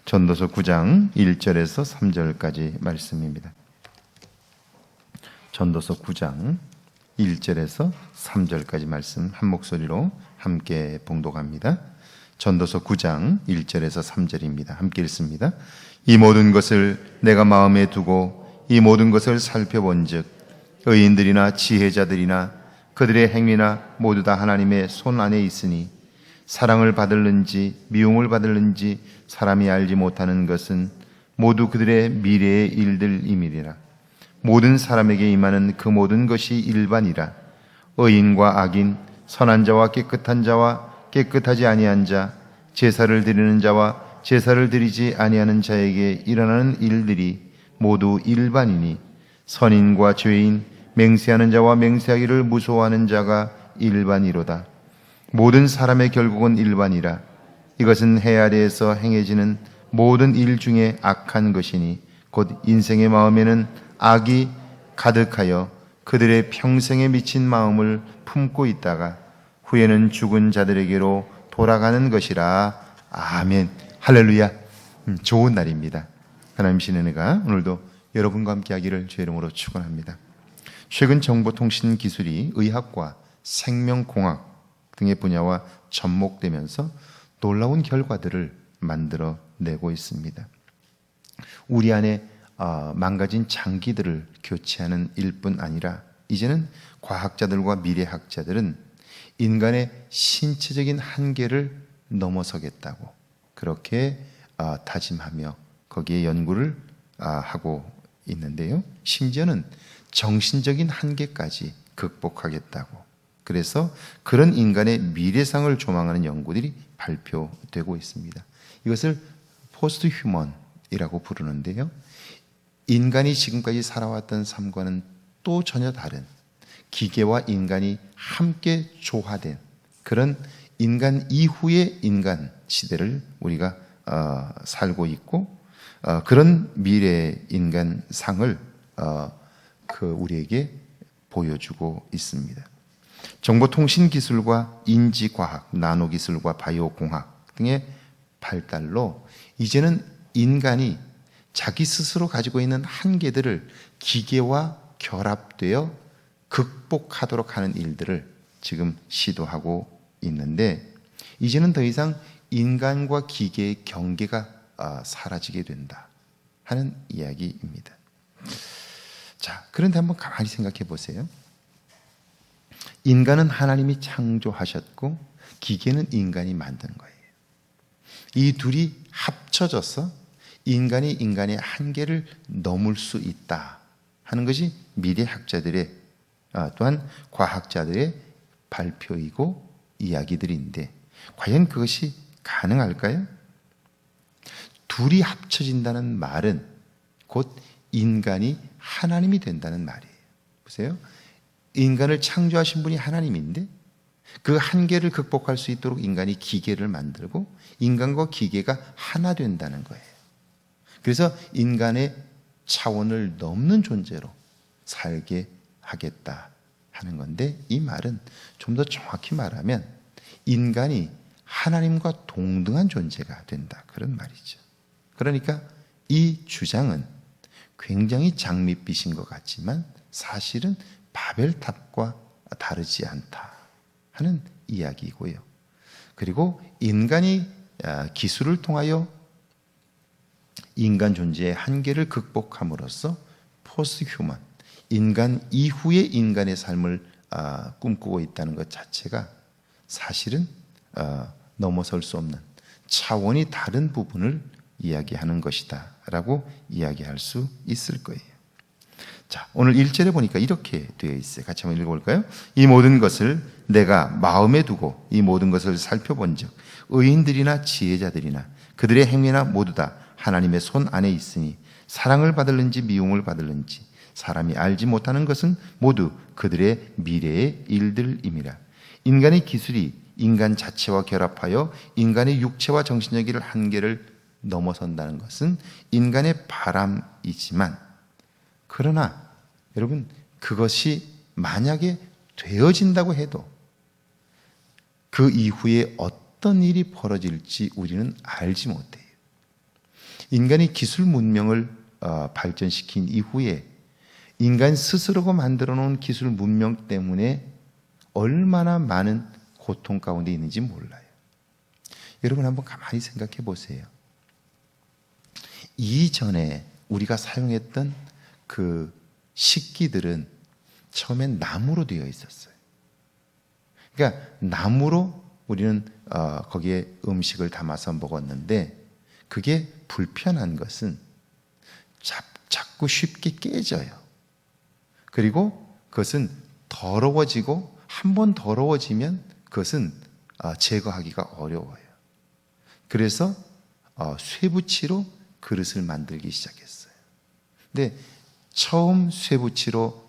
전도서 9장 1절에서 3절까지 말씀입니다. 전도서 9장 1절에서 3절까지 말씀 한 목소리로 함께 봉독합니다. 전도서 9장 1절에서 3절입니다. 함께 읽습니다. 이 모든 것을 내가 마음에 두고 이 모든 것을 살펴본즉 의인들이나 지혜자들이나 그들의 행위나 모두 다 하나님의 손 안에 있으니 사랑을 받을는지 미움을 받을는지 사람이 알지 못하는 것은 모두 그들의 미래의 일들임이리라. 모든 사람에게 임하는 그 모든 것이 일반이라. 의인과 악인, 선한 자와 깨끗한 자와 깨끗하지 아니한 자, 제사를 드리는 자와 제사를 드리지 아니하는 자에게 일어나는 일들이 모두 일반이니 선인과 죄인, 맹세하는 자와 맹세하기를 무서워하는 자가 일반이로다. 모든 사람의 결국은 일반이라. 이것은 해 아래에서 행해지는 모든 일 중에 악한 것이니 곧 인생의 마음에는 악이 가득하여 그들의 평생에 미친 마음을 품고 있다가 후에는 죽은 자들에게로 돌아가는 것이라. 아멘. 할렐루야. 좋은 날입니다. 하나님 신의 은혜가 오늘도 여러분과 함께 하기를 주의 이름으로 축원합니다. 최근 정보통신 기술이 의학과 생명공학 등의 분야와 접목되면서 놀라운 결과들을 만들어내고 있습니다. 우리 안에 망가진 장기들을 교체하는 일뿐 아니라 이제는 과학자들과 미래학자들은 인간의 신체적인 한계를 넘어서겠다고 그렇게 다짐하며 거기에 연구를 하고 있는데요. 심지어는 정신적인 한계까지 극복하겠다고. 그래서 그런 인간의 미래상을 조망하는 연구들이 발표되고 있습니다. 이것을 포스트 휴먼이라고 부르는데요. 인간이 지금까지 살아왔던 삶과는 또 전혀 다른 기계와 인간이 함께 조화된 그런 인간 이후의 인간 시대를 우리가 살고 있고 그런 미래의 인간상을 우리에게 보여주고 있습니다. 정보통신기술과 인지과학, 나노기술과 바이오공학 등의 발달로 이제는 인간이 자기 스스로 가지고 있는 한계들을 기계와 결합되어 극복하도록 하는 일들을 지금 시도하고 있는데 이제는 더 이상 인간과 기계의 경계가 사라지게 된다 하는 이야기입니다. 자, 그런데 한번 가만히 생각해 보세요. 인간은 하나님이 창조하셨고 기계는 인간이 만든 거예요. 이 둘이 합쳐져서 인간이 인간의 한계를 넘을 수 있다 하는 것이 미래학자들의 또한 과학자들의 발표이고 이야기들인데 과연 그것이 가능할까요? 둘이 합쳐진다는 말은 곧 인간이 하나님이 된다는 말이에요. 보세요. 인간을 창조하신 분이 하나님인데 그 한계를 극복할 수 있도록 인간이 기계를 만들고 인간과 기계가 하나 된다는 거예요. 그래서 인간의 차원을 넘는 존재로 살게 하겠다 하는 건데 이 말은 좀 더 정확히 말하면 인간이 하나님과 동등한 존재가 된다 그런 말이죠. 그러니까 이 주장은 굉장히 장밋빛인 것 같지만 사실은 바벨탑과 다르지 않다 하는 이야기이고요. 그리고 인간이 기술을 통하여 인간 존재의 한계를 극복함으로써 포스트 휴먼, 인간 이후의 인간의 삶을 꿈꾸고 있다는 것 자체가 사실은 넘어설 수 없는 차원이 다른 부분을 이야기하는 것이다 라고 이야기할 수 있을 거예요. 자, 오늘 1절에 보니까 이렇게 되어 있어요. 같이 한번 읽어볼까요? 이 모든 것을 내가 마음에 두고 이 모든 것을 살펴본 즉 의인들이나 지혜자들이나 그들의 행위나 모두 다 하나님의 손 안에 있으니 사랑을 받을는지 미움을 받을는지 사람이 알지 못하는 것은 모두 그들의 미래의 일들임이라. 인간의 기술이 인간 자체와 결합하여 인간의 육체와 정신적인 한계를 넘어선다는 것은 인간의 바람이지만 그러나 여러분 그것이 만약에 되어진다고 해도 그 이후에 어떤 일이 벌어질지 우리는 알지 못해요. 인간이 기술 문명을 발전시킨 이후에 인간 스스로가 만들어 놓은 기술 문명 때문에 얼마나 많은 고통 가운데 있는지 몰라요. 여러분 한번 가만히 생각해 보세요. 이전에 우리가 사용했던 그 식기들은 처음엔 나무로 되어 있었어요. 그러니까 나무로 우리는 거기에 음식을 담아서 먹었는데, 그게 불편한 것은 자꾸 쉽게 깨져요. 그리고 그것은 더러워지고, 한번 더러워지면 그것은 제거하기가 어려워요. 그래서 쇠붙이로 그릇을 만들기 시작했어요. 근데 처음 쇠붙이로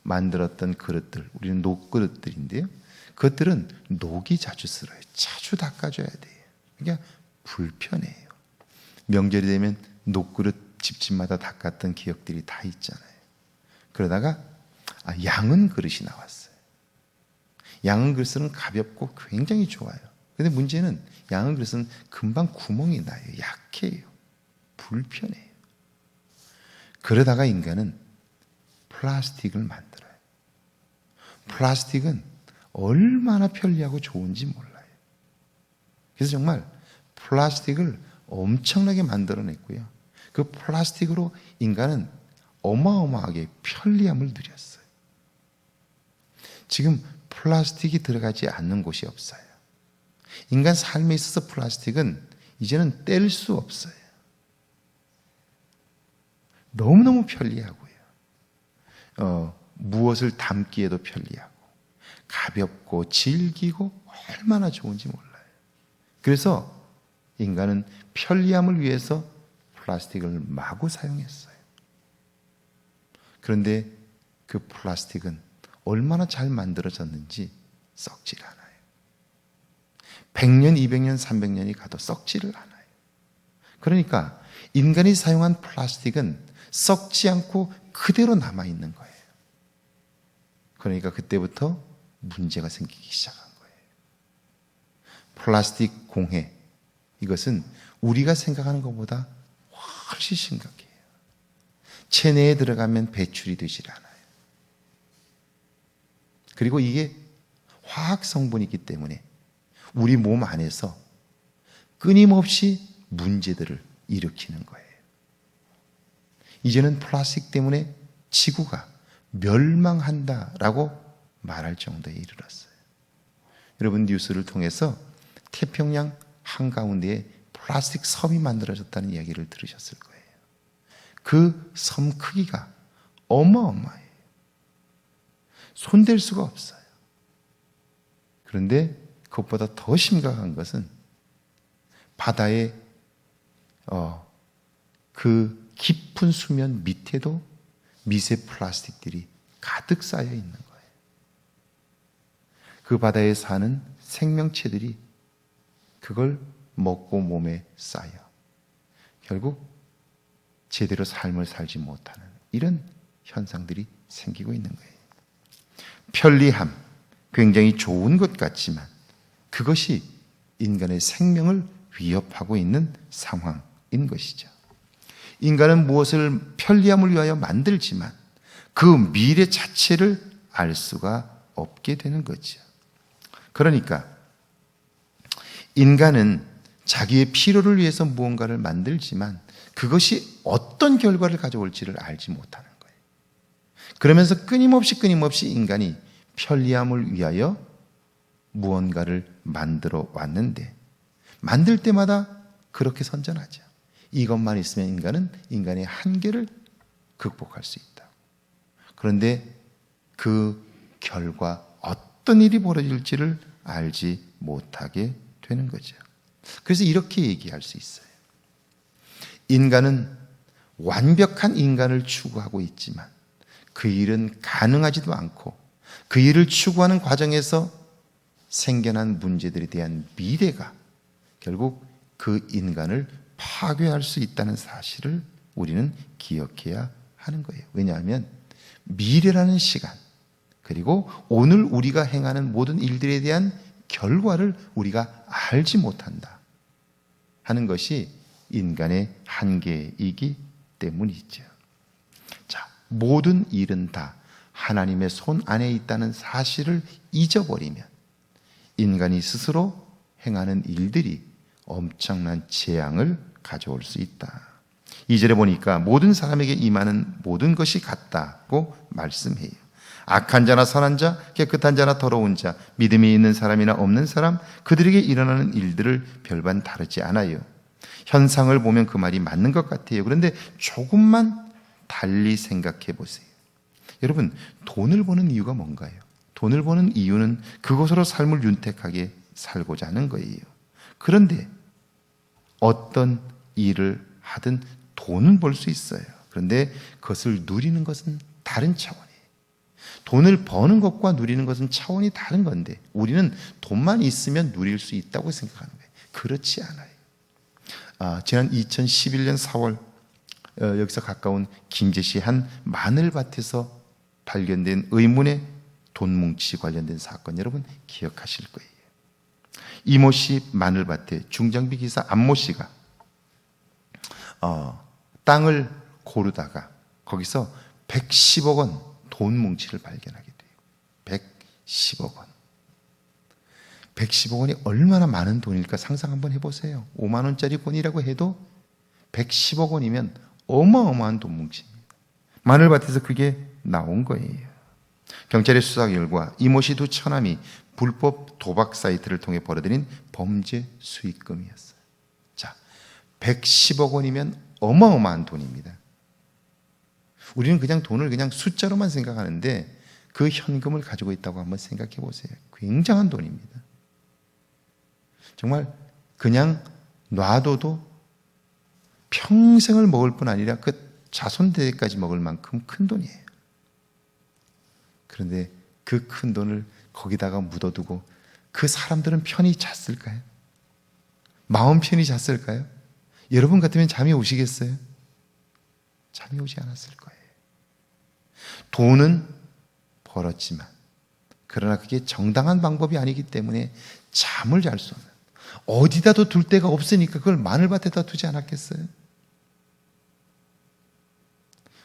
만들었던 그릇들, 우리는 녹그릇들인데요, 그것들은 녹이 자주 쓸어요. 자주 닦아줘야 돼요. 그러니까 불편해요. 명절이 되면 녹그릇 집집마다 닦았던 기억들이 다 있잖아요. 그러다가 양은 그릇이 나왔어요. 양은 그릇은 가볍고 굉장히 좋아요. 그런데 문제는 양은 그릇은 금방 구멍이 나요. 약해요. 불편해요. 그러다가 인간은 플라스틱을 만들어요. 플라스틱은 얼마나 편리하고 좋은지 몰라요. 그래서 정말 플라스틱을 엄청나게 만들어냈고요. 그 플라스틱으로 인간은 어마어마하게 편리함을 누렸어요. 지금 플라스틱이 들어가지 않는 곳이 없어요. 인간 삶에 있어서 플라스틱은 이제는 뗄 수 없어요. 너무너무 편리하고요. 무엇을 담기에도 편리하고 가볍고 질기고 얼마나 좋은지 몰라요. 그래서 인간은 편리함을 위해서 플라스틱을 마구 사용했어요. 그런데 그 플라스틱은 얼마나 잘 만들어졌는지 썩질 않아요. 100년, 200년, 300년이 가도 썩지를 않아요. 그러니까 인간이 사용한 플라스틱은 썩지 않고 그대로 남아있는 거예요. 그러니까 그때부터 문제가 생기기 시작한 거예요. 플라스틱 공해, 이것은 우리가 생각하는 것보다 훨씬 심각해요. 체내에 들어가면 배출이 되질 않아요. 그리고 이게 화학 성분이기 때문에 우리 몸 안에서 끊임없이 문제들을 일으키는 거예요. 이제는 플라스틱 때문에 지구가 멸망한다라고 말할 정도에 이르렀어요. 여러분 뉴스를 통해서 태평양 한가운데에 플라스틱 섬이 만들어졌다는 이야기를 들으셨을 거예요. 그 섬 크기가 어마어마해요. 손댈 수가 없어요. 그런데 그것보다 더 심각한 것은 바다의 그 깊은 수면 밑에도 미세 플라스틱들이 가득 쌓여 있는 거예요. 그 바다에 사는 생명체들이 그걸 먹고 몸에 쌓여 결국 제대로 삶을 살지 못하는 이런 현상들이 생기고 있는 거예요. 편리함, 굉장히 좋은 것 같지만 그것이 인간의 생명을 위협하고 있는 상황인 것이죠. 인간은 무엇을 편리함을 위하여 만들지만 그 미래 자체를 알 수가 없게 되는 거죠. 그러니까 인간은 자기의 필요를 위해서 무언가를 만들지만 그것이 어떤 결과를 가져올지를 알지 못하는 거예요. 그러면서 끊임없이 인간이 편리함을 위하여 무언가를 만들어 왔는데 만들 때마다 그렇게 선전하죠. 이것만 있으면 인간은 인간의 한계를 극복할 수 있다. 그런데 그 결과 어떤 일이 벌어질지를 알지 못하게 되는 거죠. 그래서 이렇게 얘기할 수 있어요. 인간은 완벽한 인간을 추구하고 있지만 그 일은 가능하지도 않고 그 일을 추구하는 과정에서 생겨난 문제들에 대한 미래가 결국 그 인간을 파괴할 수 있다는 사실을 우리는 기억해야 하는 거예요. 왜냐하면 미래라는 시간 그리고 오늘 우리가 행하는 모든 일들에 대한 결과를 우리가 알지 못한다 하는 것이 인간의 한계이기 때문이죠. 자, 모든 일은 다 하나님의 손 안에 있다는 사실을 잊어버리면 인간이 스스로 행하는 일들이 엄청난 재앙을 가져올 수 있다. 2절에 보니까 모든 사람에게 임하는 모든 것이 같다고 말씀해요. 악한 자나 선한 자, 깨끗한 자나 더러운 자, 믿음이 있는 사람이나 없는 사람, 그들에게 일어나는 일들을 별반 다르지 않아요. 현상을 보면 그 말이 맞는 것 같아요. 그런데 조금만 달리 생각해 보세요. 여러분, 돈을 버는 이유가 뭔가요? 돈을 버는 이유는 그것으로 삶을 윤택하게 살고자 하는 거예요. 그런데 어떤 일을 하든 돈은 벌 수 있어요. 그런데 그것을 누리는 것은 다른 차원이에요. 돈을 버는 것과 누리는 것은 차원이 다른 건데 우리는 돈만 있으면 누릴 수 있다고 생각하는 거예요. 그렇지 않아요. 지난 2011년 4월 여기서 가까운 김제시 한 마늘밭에서 발견된 의문의 돈뭉치 관련된 사건 여러분 기억하실 거예요. 이모 씨 마늘밭에 중장비 기사 안모 씨가 땅을 고르다가 거기서 110억 원 돈뭉치를 발견하게 돼요. 110억 원. 110억 원이 얼마나 많은 돈일까 상상 한번 해보세요. 5만 원짜리 돈이라고 해도 110억 원이면 어마어마한 돈뭉치입니다. 마늘밭에서 그게 나온 거예요. 경찰의 수사 결과 이모 씨 두 처남이 불법 도박 사이트를 통해 벌어들인 범죄 수익금이었어요. 자, 110억 원이면 어마어마한 돈입니다. 우리는 그냥 돈을 그냥 숫자로만 생각하는데 그 현금을 가지고 있다고 한번 생각해 보세요. 굉장한 돈입니다. 정말 그냥 놔둬도 평생을 먹을 뿐 아니라 그 자손대까지 먹을 만큼 큰 돈이에요. 그런데 그 큰 돈을 거기다가 묻어두고 그 사람들은 편히 잤을까요? 마음 편히 잤을까요? 여러분 같으면 잠이 오시겠어요? 잠이 오지 않았을 거예요. 돈은 벌었지만 그러나 그게 정당한 방법이 아니기 때문에 잠을 잘 수 없는, 어디다도 둘 데가 없으니까 그걸 마늘밭에다 두지 않았겠어요?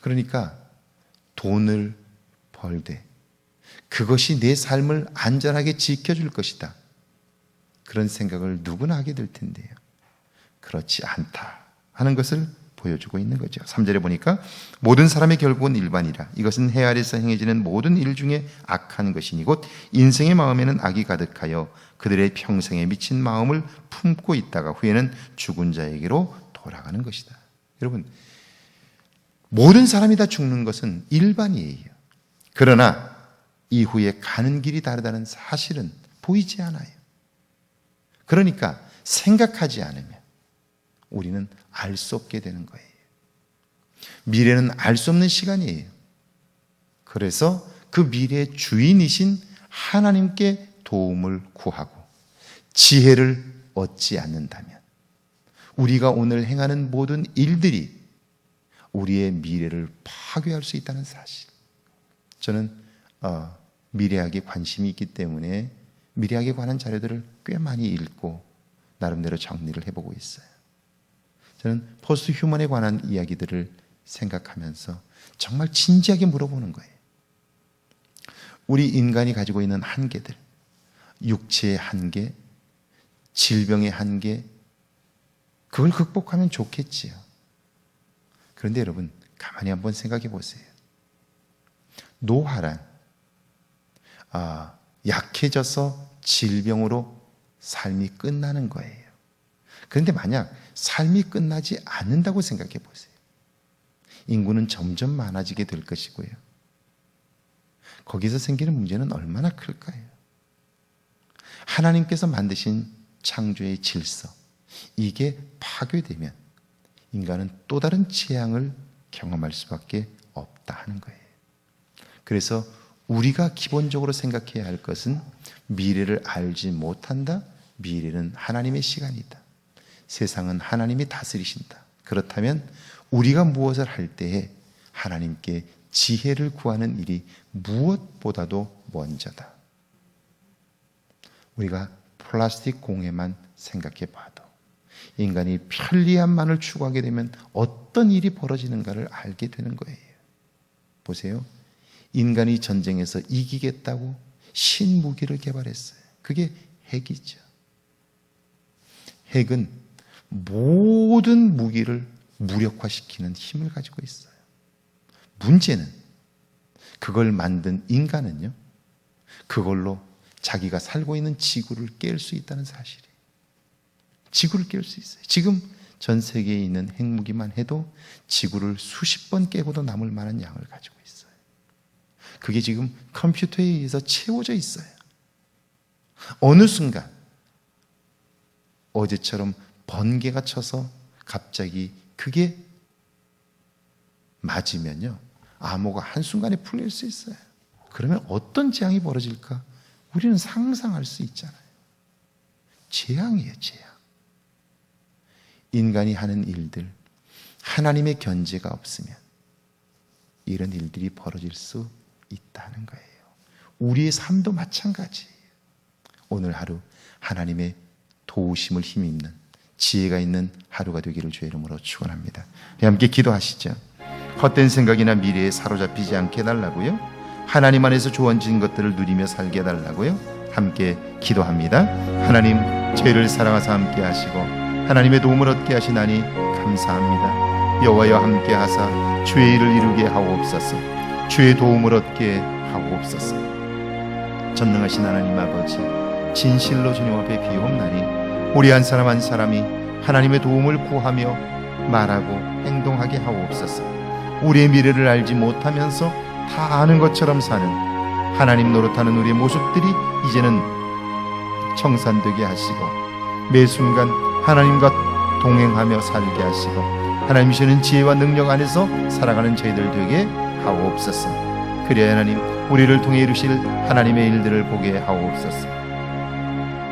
그러니까 돈을 벌되 그것이 내 삶을 안전하게 지켜줄 것이다, 그런 생각을 누구나 하게 될 텐데요, 그렇지 않다 하는 것을 보여주고 있는 거죠. 3절에 보니까 모든 사람의 결국은 일반이라. 이것은 해 아래서 행해지는 모든 일 중에 악한 것이니 곧 인생의 마음에는 악이 가득하여 그들의 평생에 미친 마음을 품고 있다가 후에는 죽은 자에게로 돌아가는 것이다. 여러분, 모든 사람이 다 죽는 것은 일반이에요. 그러나 이후에 가는 길이 다르다는 사실은 보이지 않아요. 그러니까 생각하지 않으면 우리는 알 수 없게 되는 거예요. 미래는 알 수 없는 시간이에요. 그래서 그 미래의 주인이신 하나님께 도움을 구하고 지혜를 얻지 않는다면 우리가 오늘 행하는 모든 일들이 우리의 미래를 파괴할 수 있다는 사실. 저는 미래학에 관심이 있기 때문에 미래학에 관한 자료들을 꽤 많이 읽고 나름대로 정리를 해보고 있어요. 저는 포스트 휴먼에 관한 이야기들을 생각하면서 정말 진지하게 물어보는 거예요. 우리 인간이 가지고 있는 한계들, 육체의 한계, 질병의 한계, 그걸 극복하면 좋겠지요. 그런데 여러분, 가만히 한번 생각해 보세요. 노화란 약해져서 질병으로 삶이 끝나는 거예요. 그런데 만약 삶이 끝나지 않는다고 생각해 보세요. 인구는 점점 많아지게 될 것이고요. 거기서 생기는 문제는 얼마나 클까요? 하나님께서 만드신 창조의 질서, 이게 파괴되면 인간은 또 다른 재앙을 경험할 수밖에 없다 하는 거예요. 그래서 우리가 기본적으로 생각해야 할 것은 미래를 알지 못한다. 미래는 하나님의 시간이다. 세상은 하나님이 다스리신다. 그렇다면 우리가 무엇을 할 때에 하나님께 지혜를 구하는 일이 무엇보다도 먼저다. 우리가 플라스틱 공예만 생각해 봐도 인간이 편리함만을 추구하게 되면 어떤 일이 벌어지는가를 알게 되는 거예요. 보세요. 인간이 전쟁에서 이기겠다고 신무기를 개발했어요. 그게 핵이죠. 핵은 모든 무기를 무력화시키는 힘을 가지고 있어요. 문제는 그걸 만든 인간은요, 그걸로 자기가 살고 있는 지구를 깰 수 있다는 사실이에요. 지구를 깰 수 있어요. 지금 전 세계에 있는 핵무기만 해도 지구를 수십 번 깨고도 남을 만한 양을 가지고 있어요. 그게 지금 컴퓨터에 의해서 채워져 있어요. 어느 순간 어제처럼 번개가 쳐서 갑자기 그게 맞으면요, 암호가 한순간에 풀릴 수 있어요. 그러면 어떤 재앙이 벌어질까? 우리는 상상할 수 있잖아요. 재앙이에요, 재앙. 인간이 하는 일들, 하나님의 견제가 없으면 이런 일들이 벌어질 수 있다는 거예요. 우리의 삶도 마찬가지예요. 오늘 하루 하나님의 도우심을 힘입는 지혜가 있는 하루가 되기를 주의 이름으로 축원합니다. 우리 함께 기도하시죠. 헛된 생각이나 미래에 사로잡히지 않게 해달라고요. 하나님 안에서 주어진 것들을 누리며 살게 해달라고요. 함께 기도합니다. 하나님, 죄를 사랑하사 함께 하시고 하나님의 도움을 얻게 하시나니 감사합니다. 여호와여 함께 하사 주의 일을 이루게 하옵소서. 주의 도움을 얻게 하옵소서. 전능하신 하나님 아버지, 진실로 주님 앞에 비옵나니 우리 한 사람 한 사람이 하나님의 도움을 구하며 말하고 행동하게 하옵소서. 우리의 미래를 알지 못하면서 다 아는 것처럼 사는 하나님 노릇하는 우리의 모습들이 이제는 청산되게 하시고 매 순간 하나님과 동행하며 살게 하시고 하나님 주시는 지혜와 능력 안에서 살아가는 저희들 되게 하옵소서. 그래야 하나님, 우리를 통해 이루실 하나님의 일들을 보게 하옵소서.